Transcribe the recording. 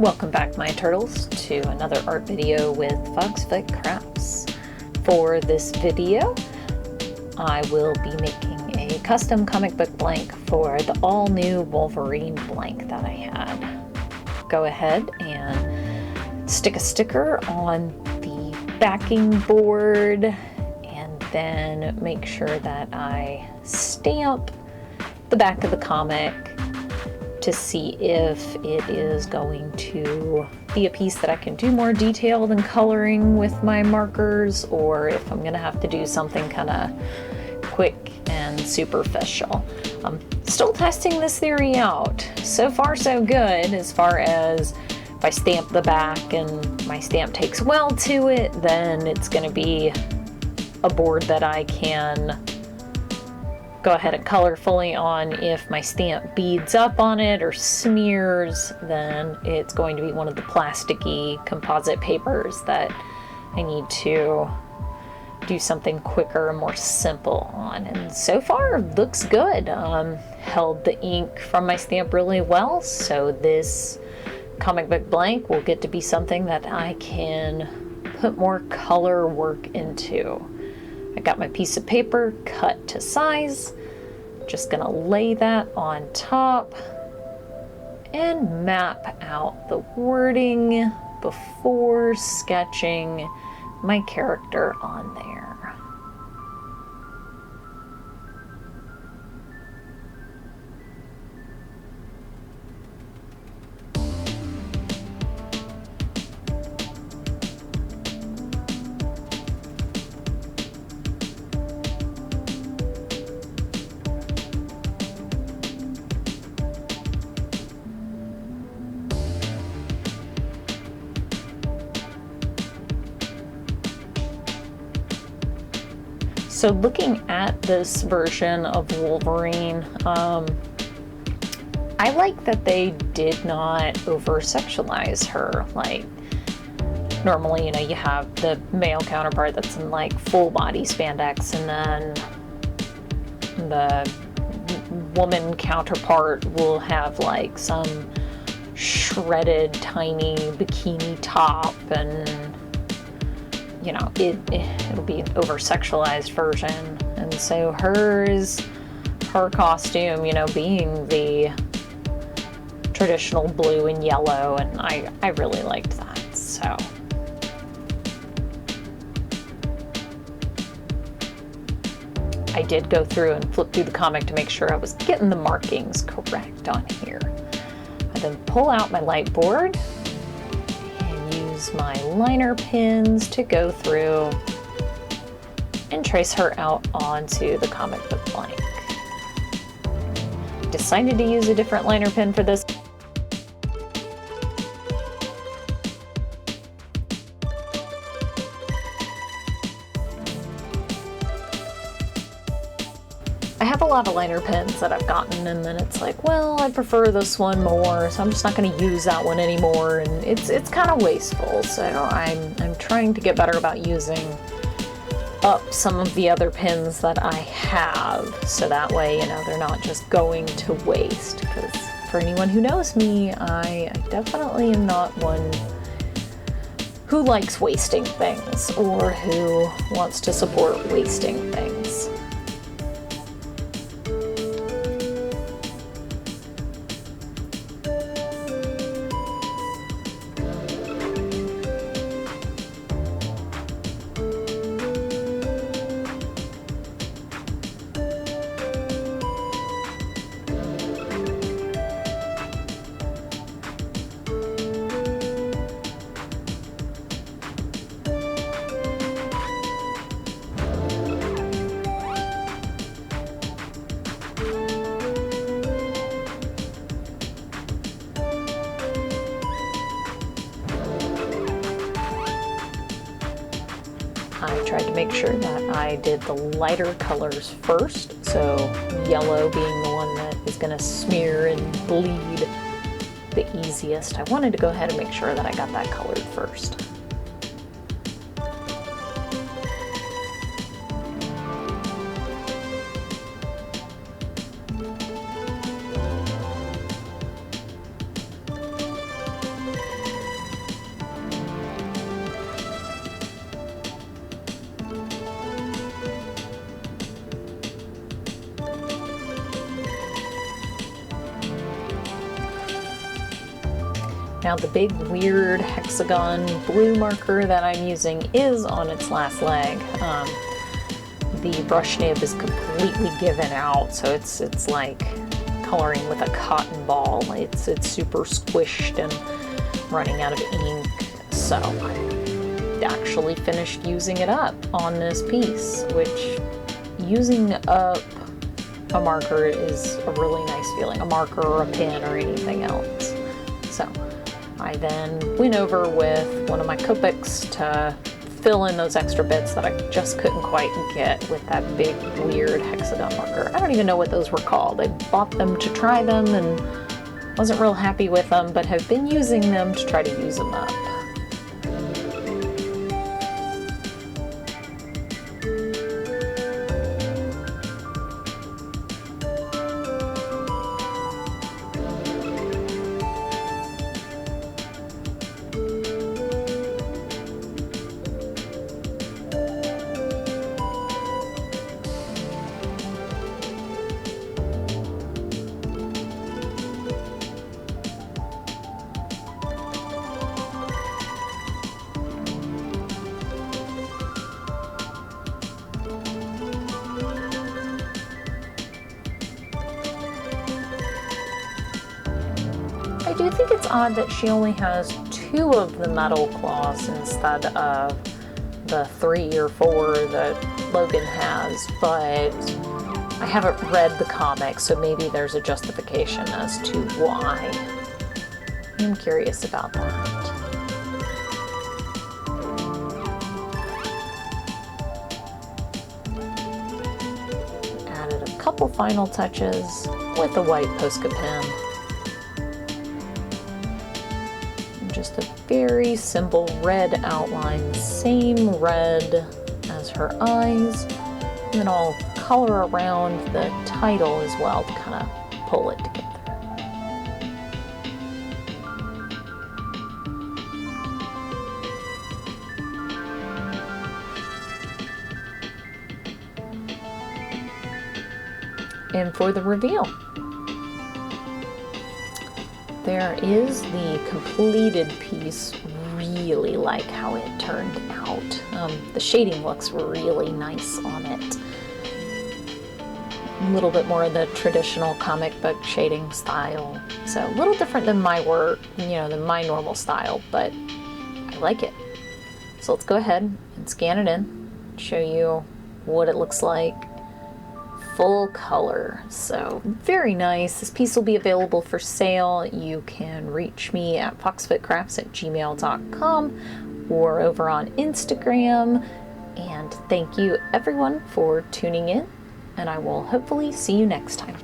Welcome back, my turtles, to another art video with Foxfoot Crafts. For this video, I will be making a custom comic book blank for the all-new Wolverine blank that I had. Go ahead and stick a sticker on the backing board, and then make sure that I stamp the back of the comic to see if it is going to be a piece that I can do more detailed and coloring with my markers, or if I'm gonna have to do something kind of quick and superficial. I'm still testing this theory out. So far so good, as far as if I stamp the back and my stamp takes well to it, then it's gonna be a board that I can go ahead and color fully on. If my stamp beads up on it or smears, then it's going to be one of the plasticky composite papers that I need to do something quicker and more simple on. And so far it looks good. Held the ink from my stamp really well, so this comic book blank will get to be something that I can put more color work into. I got my piece of paper cut to size. Just gonna lay that on top and map out the wording before sketching my character on there. So looking at this version of Wolverine, I like that they did not over-sexualize her. Like, normally, you know, you have the male counterpart that's in like full body spandex, and then the woman counterpart will have like some shredded tiny bikini top, and you know, it'll be an over-sexualized version. And so her costume, you know, being the traditional blue and yellow, and I really liked that. So I did go through and flip through the comic to make sure I was getting the markings correct on here. I then pull out my light board, my liner pins to go through and trace her out onto the comic book blank. Decided to use a different liner pin for this. I have a lot of liner pins that I've gotten, and then it's like, well, I prefer this one more, so I'm just not going to use that one anymore, and it's kind of wasteful. So I'm trying to get better about using up some of the other pins that I have, so that way, you know, they're not just going to waste. Because for anyone who knows me, I definitely am not one who likes wasting things, or who wants to support wasting things. I tried to make sure that I did the lighter colors first, so yellow being the one that is going to smear and bleed the easiest. I wanted to go ahead and make sure that I got that colored first. Now the big weird hexagon blue marker that I'm using is on its last leg. The brush nib is completely given out, so it's like coloring with a cotton ball. It's super squished and running out of ink. So I actually finished using it up on this piece, which using up a marker is a really nice feeling. A marker or a pen or anything else. So I then went over with one of my Copics to fill in those extra bits that I just couldn't quite get with that big weird hexagon marker. I don't even know what those were called. I bought them to try them and wasn't real happy with them, but have been using them to try to use them up. I do think it's odd that she only has 2 of the metal claws instead of the 3 or 4 that Logan has, but I haven't read the comic, so maybe there's a justification as to why. I'm curious about that. Added a couple final touches with a white Posca pen. Just a very simple red outline, same red as her eyes, and then I'll color around the title as well to kind of pull it together. And for the reveal, there is the completed piece. Really like how it turned out. The shading looks really nice on it. A little bit more of the traditional comic book shading style. So a little different than my work, than my normal style, but I like it. So let's go ahead and scan it in, show you what it looks like. Full color, so very nice. This piece will be available for sale. You can reach me at foxfitcrafts@gmail.com or over on Instagram. And thank you everyone for tuning in, and I will hopefully see you next time.